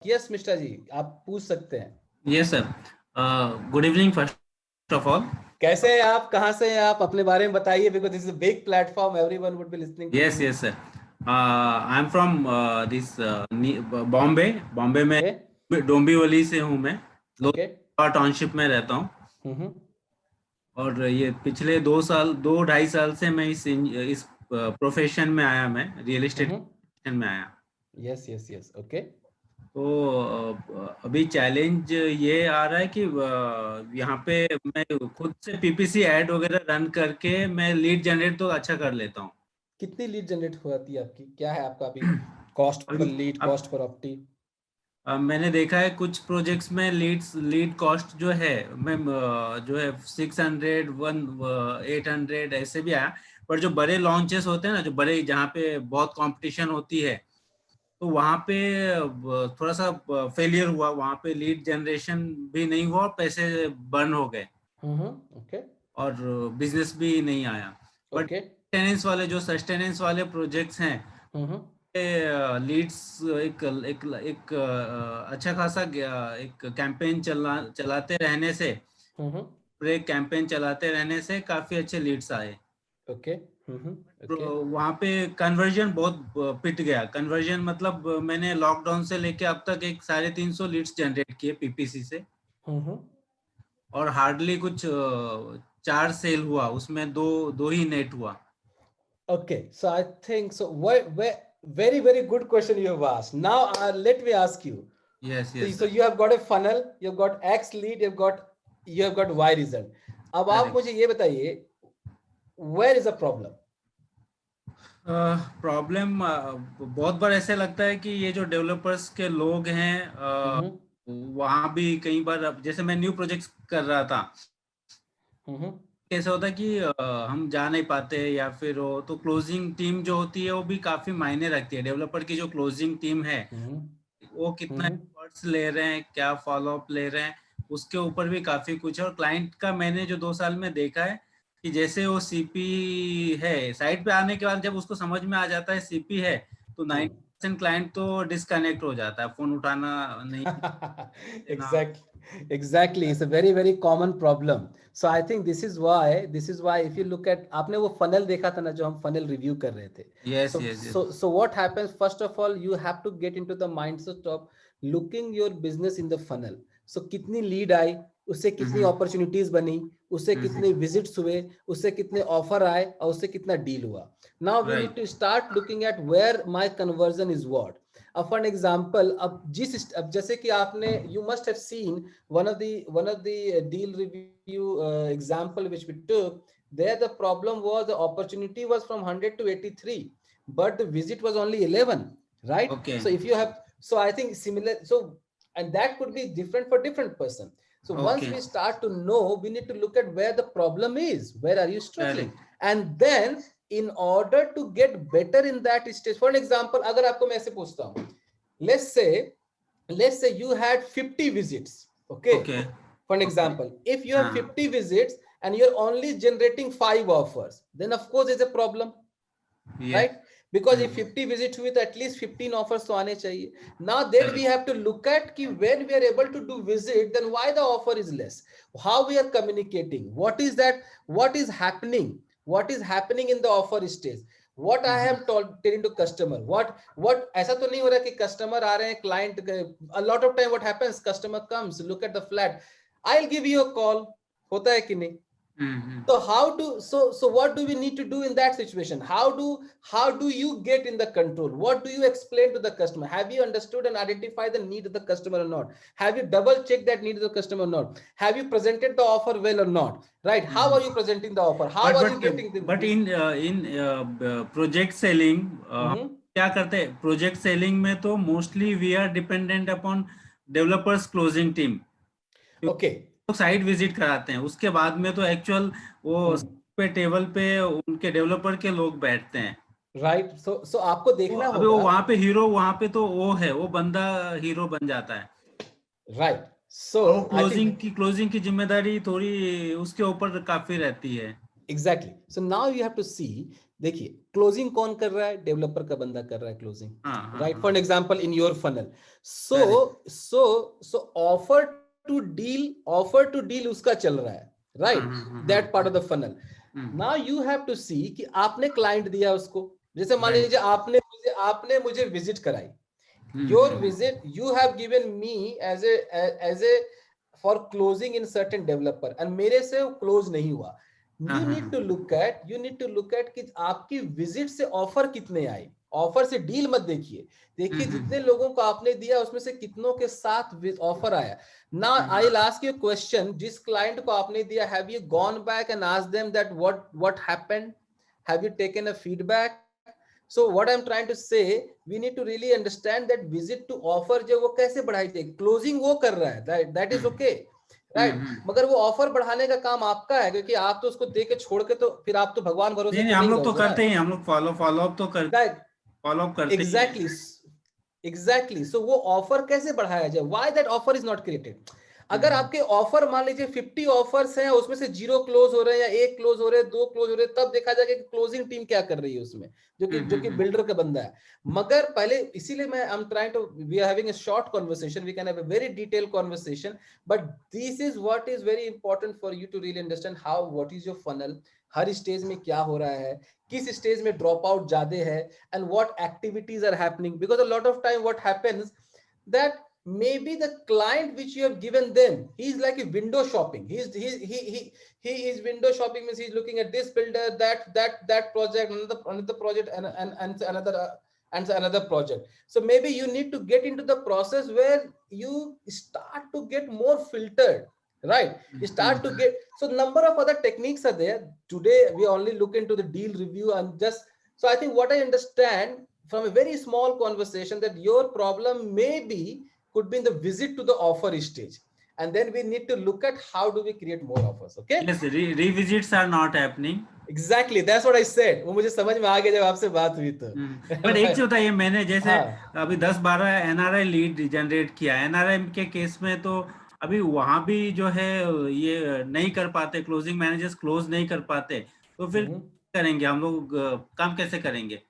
Yes Mishra ji, आप पूछ सकते हैं। Yes sir. Good evening first of all. कैसे हैं आप, कहाँ से हैं आप, अपने बारे में बताइए, because this is a big platform, everyone would be listening to yes you. Yes sir. I am from this Bombay. Bombay में ओके। डोंबिवली से हूँ मैं। ओके। लोहा टाउनशिप में रहता हूँ। हम्म। और ये पिछले 2 साल 2 ढाई साल से मैं इस प्रोफेशन में आया, मैं रियल एस्टेट हम्म। प्रोफेशन में आया। Yes yes yes. ओके। तो अभी चैलेंज ये आ रहा है कि यहाँ पे मैं खुद से पीपीसी ऐड वगैरह रन करके मैं लीड जनरेट तो अच्छा कर लेता हूँ। कितनी लीड जनरेट होती है आपकी, क्या है आपका अभी कॉस्ट पर अभी लीड, अब कॉस्ट पर ऑप्टी? मैंने देखा है कुछ प्रोजेक्ट्स में लीड कॉस्ट जो है, मैं जो है 600 800 ऐसे भी आया। पर जो बड़े लॉन्चेस होते हैं ना, जो बड़े जहाँ पे बहुत कंपटीशन होती है, तो वहाँ पे थोड़ा सा फेलियर हुआ। वहाँ पे लीड जनरेशन भी नहीं हुआ और पैसे बर्न हो गए ओके। और बिजनेस भी नहीं आया। But okay. टेनेंस वाले जो सस्टेनेंस वाले प्रोजेक्ट्स हैं, हम्म। लीड्स एक एक एक अच्छा खासा एक कैंपेन चलाते रहने से, हम्म। पूरे कैंपेन चलाते रहने से काफी अच्छे लीड्स आए। ओके। ओके। वहाँ पे कन्वर्जन बहुत पिट गया। कन्वर्जन मतलब मैंने लॉकडाउन से लेके अब तक एक 350 लीड्स जनरेट किए पीपीसी से, हम्म। और हार्डली कुछ 4 सेल हुआ, उसमें दो दो ही नेट हुआ। Okay, so I think so. Very, very good question you have asked. Now, let me ask you. Yes So, yes so sir. you have got a funnel, you've got X lead, you have got Y result. अब आप correct. मुझे ये बताइए, where is the problem? Problem बहुत बार ऐसे लगता है कि ये जो डेवलपर्स के लोग हैं, हम्म। वहाँ भी कई बार, अब जैसे मैं न्यू प्रोजेक्ट्स कर रहा था, हम्म। कैसा होता है कि हम जा नहीं पाते, या फिर वो तो क्लोजिंग टीम जो होती है वो भी काफी मायने रखती है। डेवलपर की जो क्लोजिंग टीम है, हम्म। वो कितना हम्म। एफर्ट्स ले रहे हैं, क्या फॉलो अप ले रहे हैं, उसके ऊपर भी काफी कुछ है। और क्लाइंट का मैंने जो 2 साल में देखा है कि जैसे वो सीपी है, साइट पे आने के बाद जब उसको समझ में आ जाता है सीपी है, तो 90% क्लाइंट तो डिस्कनेक्ट हो जाता है, फोन उठाना नहीं देना। Exactly. Exactly. It's a very, very common problem. So I think this is why if you look at, आपने वो funnel देखा था ना जो हम funnel review कर रहे थे. Yes So yes yes. so so what happens? First of all, you have to get into the mindset of looking your business in the funnel. So कितनी lead आई, उससे कितनी opportunities बनी, उससे कितने visits हुए, उससे कितने offer आए और उससे कितना deal हुआ. Now we need right. to start looking at where my conversion is what. अब फॉर एग्जांपल, अब जैसे कि आपने, you must have seen one of the deal review example which we took, there the problem was the opportunity was from 100 to 83, but the visit was only 11, right? Okay. So if you have, so I think similar, so, and that could be different for different person. So once okay. we start to know, we need to look at where the problem is, where are you struggling, correct. and then in order to get better in that stage. For an example, अगर आपको मैं ऐसे पूछता हूँ, let's say you had 50 visits, okay? Okay. For an okay. example, if you have हाँ। 50 visits and you're only generating 5 offers, then of course there's a problem, yes. right? Because if 50 visits with at least 15 offers to aane chahiye. Now then we correct. have to look at ki when we are able to do visit, then why the offer is less, how we are communicating, what is that, what is happening in the offer stage, what I am telling to customer, what ऐसा तो नहीं हो रहा कि customer आ रहे हैं, client, a lot of time what happens, customer comes, look at the flat, I'll give you a call, होता है कि नहीं? So so what do we need to do in that situation? How do you get in the control? What do you explain to the customer? Have you understood and identified the need of the customer or not? Have you double checked that need of the customer or not? Have you presented the offer well or not? Right? How are you presenting the offer? How but are you but getting but this? In project selling हम Mm-hmm. क्या करते हैं? Project selling में तो mostly we are dependent upon developers closing team. Okay. तो site visit कराते हैं, उसके बाद में तो एक्चुअल वो पे टेबल पे उनके डेवलपर के लोग बैठते हैं। Right. So आपको तो देखना अभी वो होगा. वहां पे हीरो, वहां पे तो वो है, वो बंदा हीरो बन जाता है, Right. और वो So I think क्लोजिंग की जिम्मेदारी थोड़ी उसके ऊपर काफी रहती है। exactly. So now you have to see देखिए क्लोजिंग कौन कर रहा है, डेवलपर का बंदा कर रहा है क्लोजिंग, हाँ हाँ राइट? हाँ, for example in your funnel, so correct. So offer to deal उसका चल रहा है, हाँ राइट? हाँ हाँ दैट पार्ट ऑफ द हाँ, funnel. Hmm, now you have to see कि आपने क्लाइंट दिया उसको, जैसे मान right. लीजिए आपने मुझे विजिट कराई, your visit you have given me as a for closing in certain developer, and मेरे से वो क्लोज नहीं हुआ। हाँ हाँ you need to look at कि आपकी विजिट से ऑफर कितने आए। ऑफर से डील मत देखिए, देखिए जितने लोगों को आपने दिया उसमें से कितनों के साथ ऑफर आया। ना I will ask you question, जिस क्लाइंट को आपने दिया, have you gone back and asked them that what happened, have you taken a feedback? So what I'm trying to say, we need to really understand that visit to offer जो वो कैसे बढ़ाई जाएगी। Closing वो कर रहा है, that is okay, right? मगर वो ऑफर बढ़ाने का काम आपका है, क्योंकि आप तो उसको दे के छोड़ के तो फिर आप तो भगवान भरोसे नहीं नहीं, तो हम नहीं लोग तो रहोगे ना, करते ही हैं, हम लोग फॉलो अप तो कर राइट? फॉलो अप करते ही हैं. Exactly, exactly. सो वो ऑफर कैसे बढ़ाया जाए, why that offer is not created? अगर हम्म आपके ऑफर मान लीजिए 50 ऑफर्स हैं, उसमें से 0 क्लोज हो रहे हैं, या 1 क्लोज हो रहे हैं, 2 क्लोज हो रहे हैं, तब देखा जाएगा कि क्लोजिंग टीम क्या कर रही है उसमें, जो कि हम्म. बिल्डर का बंदा है। मगर पहले, इसीलिए मैं I am trying to, we are having a short conversation, we can have a very detail conversation, but this is what is very important for you to really understand how, what is your funnel, हर stage में क्या हो रहा है, किस stage में drop out ज्यादा है, and what activities are happening, because a lot of time what happens that maybe the client which you have given them, he's like a window shopping, he is window shopping, means he's looking at this builder, that project, another project, and another project. So maybe you need to get into the process where you start to get more filtered, right? You start to get, so number of other techniques are there. Today we only look into the deal review and just, so I think what I understand from a very small conversation, that your problem maybe could be in the visit to the offer stage, and then we need to look at how do we create more offers. Okay, Yes, revisits are not happening. exactly, that's what I said, वो मुझे समझ में आ गया जब आपसे बात हुई तो। बट एक चीज बताइए, मैंने जैसे हाँ, अभी 10-12 एनआरआई लीड जनरेट किया, एनआरआई के केस में तो अभी वहां भी जो है ये नहीं कर पाते, क्लोजिंग मैनेजर्स क्लोज नहीं कर पाते, तो फिर करेंगे हम लोग, काम कैसे करेंगे?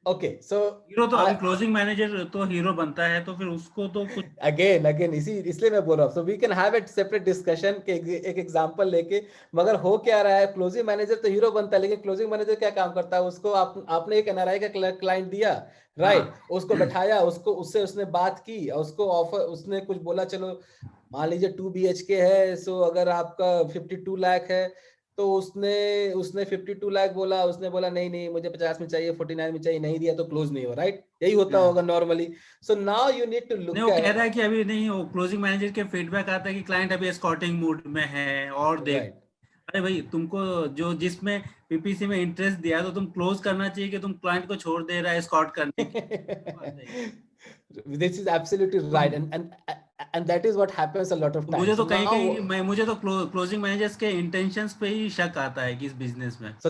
okay, so हीरो तो अभी I क्लोजिंग मैनेजर तो हीरो बनता है, तो फिर उसको तो कुछ. अगेन इसलिए मैं बोल रहा हूँ, so we can have a separate discussion के एक एग्जांपल लेके। मगर हो क्या रहा है, क्लोजिंग मैनेजर तो हीरो बनता है, लेकिन क्लोजिंग मैनेजर क्या काम करता है, उसको आपने एक एनआरआई का क्लाइंट दिया, हाँ. राइट? उसको बैठाया, उसको उससे उसने बात की, और उसको ऑफर, उसने कुछ बोला, चलो मान लीजिए 2 BHK है, सो अगर आपका 52 लाख है, तो उसने उसने 52 लाख बोला, उसने बोला नहीं नहीं मुझे 50 में चाहिए, 49 में चाहिए, नहीं दिया तो क्लोज नहीं हो, राइट? यही होता होगा normally. So now you need to नहीं, लुक वो कह एट, रहा है कि अभी नहीं, वो क्लोजिंग मैनेजर के फीडबैक आता है कि क्लाइंट अभी स्कॉटिंग मूड में है और देख. राइट। अरे भाई, तुमको जो जिसमें पीपीसी में इंटरेस्ट दिया है, तो तुम क्लोज करना चाहिए, कि तुम क्लाइंट को छोड़ दे रहा है स्कॉट करने की. बात है ये. This is absolutely तो, right, and that is what happens a lot of तो मुझे times. तो So कहीं कहीं now, मुझे तो क्लोजिंग मैनेजर्स के इंटेंशंस पे ही शक आता है कि इस बिजनेस में. so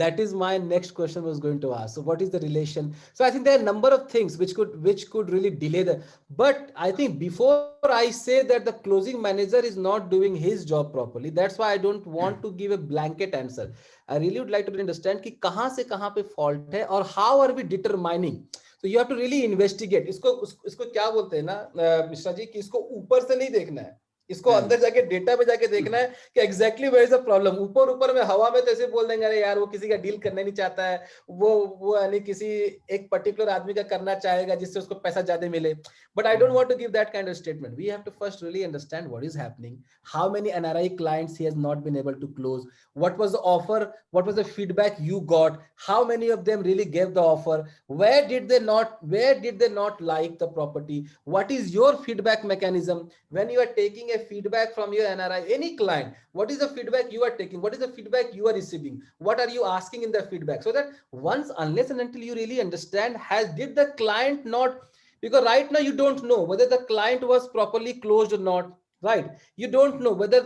that is my next question was going to ask. So what is the relation? So I think there are a number of things which could really delay the. But I think before I say that the closing manager is not doing his job properly, that's why I don't want to give a blanket answer. I really would like to understand कि कहाँ से कहाँ पे fault है, और how are we determining. So you have to really investigate. इसको क्या बोलते हैं ना मिश्रा जी, कि इसको ऊपर से नहीं देखना है, इसको अंदर जाके डेटा में जाके देखना है कि exactly where is the problem. ऊपर ऊपर में हवा में तो ऐसे बोल देंगे, अरे यार वो किसी का डील करना नहीं चाहता है, वो यानी किसी एक पर्टिकुलर आदमी का करना चाहेगा जिससे उसको पैसा ज्यादा मिले। But I don't want to give that kind of statement. We have to first really understand what is happening, how many NRI clients he has not been able to close, what was the offer, what was the feedback you got, how many of them really gave the offer, where did they not like the property, what is your feedback mechanism when you are taking a feedback from your NRI, any client, what is the feedback you are taking, what is the feedback you are receiving, what are you asking in the feedback, so that once, unless and until you really understand, did the client not, because right now you don't know whether the client was properly closed or not, right? You don't know whether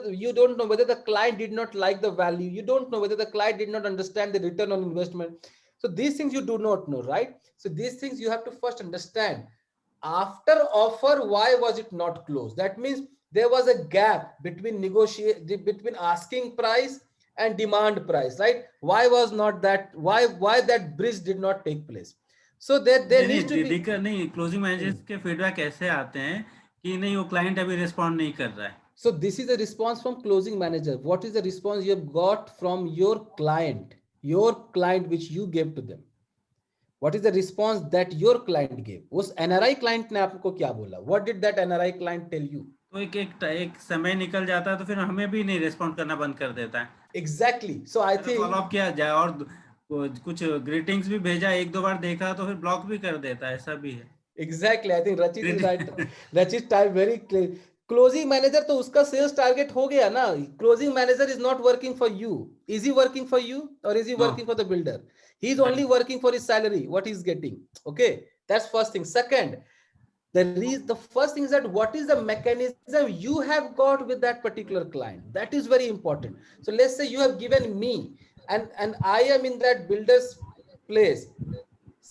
the client did not like the value, you don't know whether the client did not understand the return on investment. So these things you do not know, right? So these things you have to first understand. After offer, why was it not closed? That means there was a gap between asking price and demand price, right? Why was not that, why that bridge did not take place? So there नहीं needs to नहीं, be. दिक्कत नहीं, closing managers के feedback ऐसे आते हैं कि नहीं वो क्लाइंट अभी रिस्पॉन्ड नहीं कर रहा है. So this is a response from closing manager. What is the response you have got from your client which you gave to them? What is the response that your client gave? उस NRI client ने आपको क्या बोला? What did that NRI client tell you? तो एक समय निकल जाता है तो फिर हमें भी नहीं रिस्पॉन्ड करना बंद कर देता है. Exactly. So I follow think up किया जाए और कुछ ग्रीटिंग्स भी भेजा, एक दो बार देखा तो फिर ब्लॉक भी कर देता है, ऐसा भी है. exactly. I think Rachit is right. Greeting- Rachit type very clear. Closing manager तो उसका sales target हो गया ना. Closing manager is not working for you. Is he working for you or is he No. working for the builder? He's Right. only working for his salary, what he's getting. Okay, that's first thing. Second, the first thing is that what is the mechanism you have got with that particular client? That is very important. So let's say you have given me, and I am in that builder's place.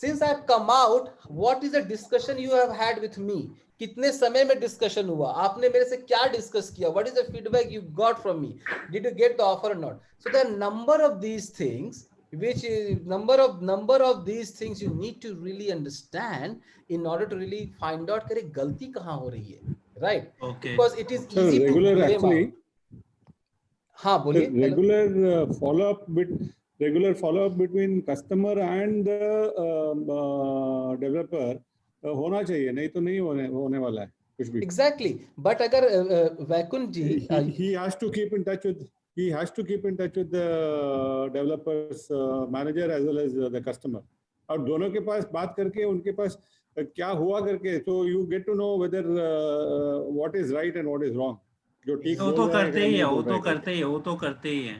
Since I've come out, what is the discussion you have had with me? कितने समय में discussion हुआ, आपने मेरे से क्या discuss किया? What is the feedback you got from me? Did you get the offer or not? So there are number of these things, which is number of these things you need to really understand in order to really find out कि गलती कहाँ हो रही है, right? Okay. Because it is Sir, easy to regular blame actually. out. हाँ बोलिए. Regular follow up between customer and the developer होना चाहिए, नहीं तो नहीं होने वाला है कुछ भी. Exactly. But अगर वैकुंठ जी, he has to keep in touch with the developers manager as well as the customer. और दोनों के पास बात करके उनके पास क्या हुआ करके, so you get to know whether what is right and what is wrong. जो ठीक वो बोल तो रहा है करते या ही है, नहीं वो बोल रहा तो है करके. करते ही है, वो तो करते ही है.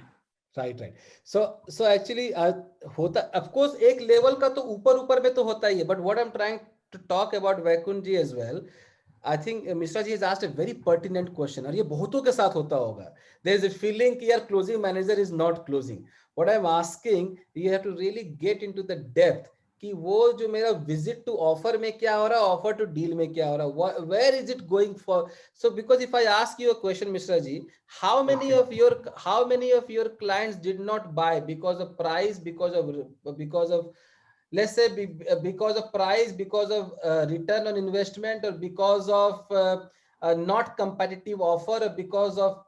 राइट. सो एक्चुअली होता ऑफ कोर्स एक लेवल का तो ऊपर में तो होता ही है, but what I am trying to talk about Vaikunth ji as well. I think Mishra ji has asked a very pertinent question, और ये बहुतों के साथ होता होगा. देयर इज अ फीलिंग कि यार closing manager is not closing. What I am asking, you have to really get into the depth कि वो जो मेरा विजिट टू ऑफर में क्या हो रहा है, ऑफर टू डील में क्या हो रहा है, where is it going for. So because if I ask you a question Mishra ji, how many of your clients did not buy because of price, because of let's say because of price, because of return on investment, or because of a not competitive offer, or because of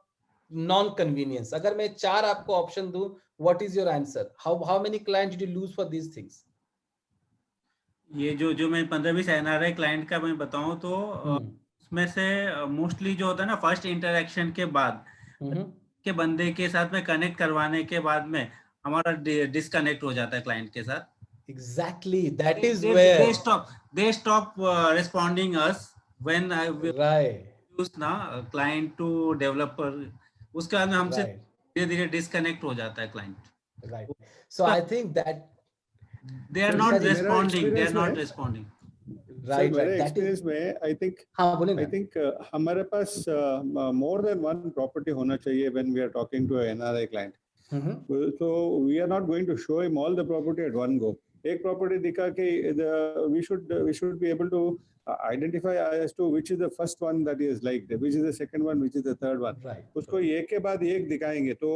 non convenience? अगर मैं चार आपको option दूं, what is your answer? How many clients did you lose for these things? ये जो मैं 15-20 NRI client का मैं बताऊं तो उसमें से मोस्टली जो होता है ना, फर्स्ट इंटरेक्शन के बाद के बंदे के साथ में कनेक्ट करवाने के बाद में हमारा डिस्कनेक्ट हो जाता है क्लाइंट के साथ. Exactly, that is where they stop responding us when I will right use ना client to developer. उसके बाद में हमसे धीरे-धीरे डिस्कनेक्ट हो जाता है client. right. So I think that they are not responding, they are not responding. right. मेरे एक्सपीरियंस में आई थिंक हाँ बोले आई थिंक हमारे पास मोर देन वन प्रॉपर्टी होना चाहिए when we are talking to NRI client. So we are not going to show him all the property at one go. एक property दिखा के we should be able to identify as to which is the first one that he has liked, which is the second one, which is the third one. right. उसको एक के बाद एक दिखाएंगे तो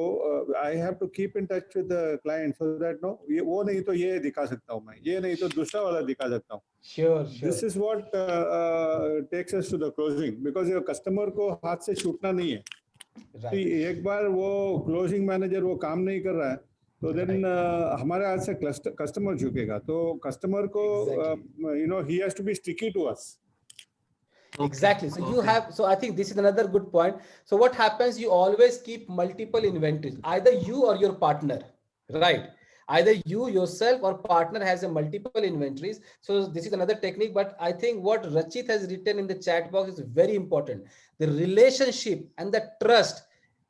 I have to keep in touch with the client so that no, ये वो नहीं तो ये दिखा सकता हूँ मैं, ये नहीं तो दूसरा वाला दिखा सकता हूँ. Sure. This is what takes us to the closing, because ये कस्टमर को हाथ से छूटना नहीं है. right. एक बार वो क्लोजिंग मैनेजर वो काम नहीं कर रहा है तो देन हमारे हाथ से कस्टमर झुकेगा. तो कस्टमर को you know he has to be sticky to us. Exactly. So you have, so I think this is another good point. So what happens, you always keep multiple inventories, either you or your partner, right? Either you yourself or partner has a multiple inventories. So this is another technique, but I think what Rachit has written in the chat box is very important. The relationship and the trust,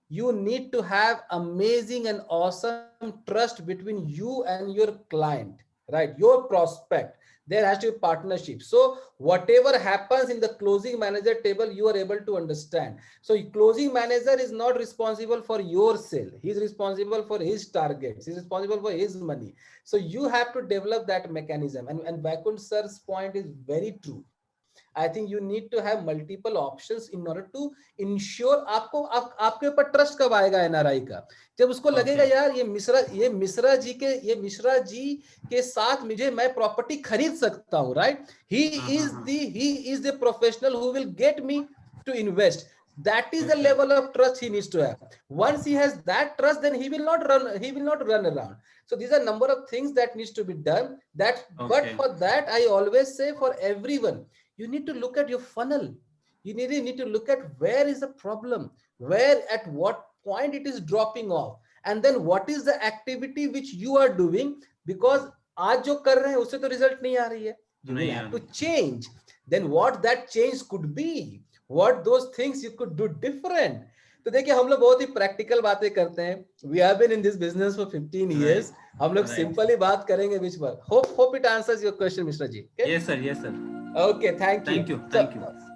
you need to have amazing and awesome trust between you and your client, right? Your prospect. There has to be partnership. So whatever happens in the closing manager table, you are able to understand. So closing manager is not responsible for your sale. He's responsible for his targets. He's responsible for his money. So you have to develop that mechanism. And Vaikunt sir's point is very true. I think you need to have multiple options in order to ensure आपको आपके ऊपर trust कब आएगा NRI का, जब उसको लगेगा यार ये मिश्रा जी के साथ मुझे मैं प्रॉपर्टी खरीद सकता हूँ, right? he is the professional who will get me to invest. That is the level of trust he needs to have. Once he has that trust, then he will not run around. So these are number of things that needs to be done. But for that, I always say, for everyone, you need to look at your funnel. You need to look at where is the problem, where at what point it is dropping off, and then what is the activity which you are doing, because आज जो कर रहे हैं उससे तो result नहीं आ रही है. You will have to change. Then what that change could be, what those things you could do different. तो देखिए हम लोग बहुत ही प्रैक्टिकल बातें करते हैं. We have been in this business for 15 years. हम लोग सिंपली बात करेंगे बीच में. Hope it answers your question, Mishra ji. Okay? Yes sir. Okay, thank you. Thank you.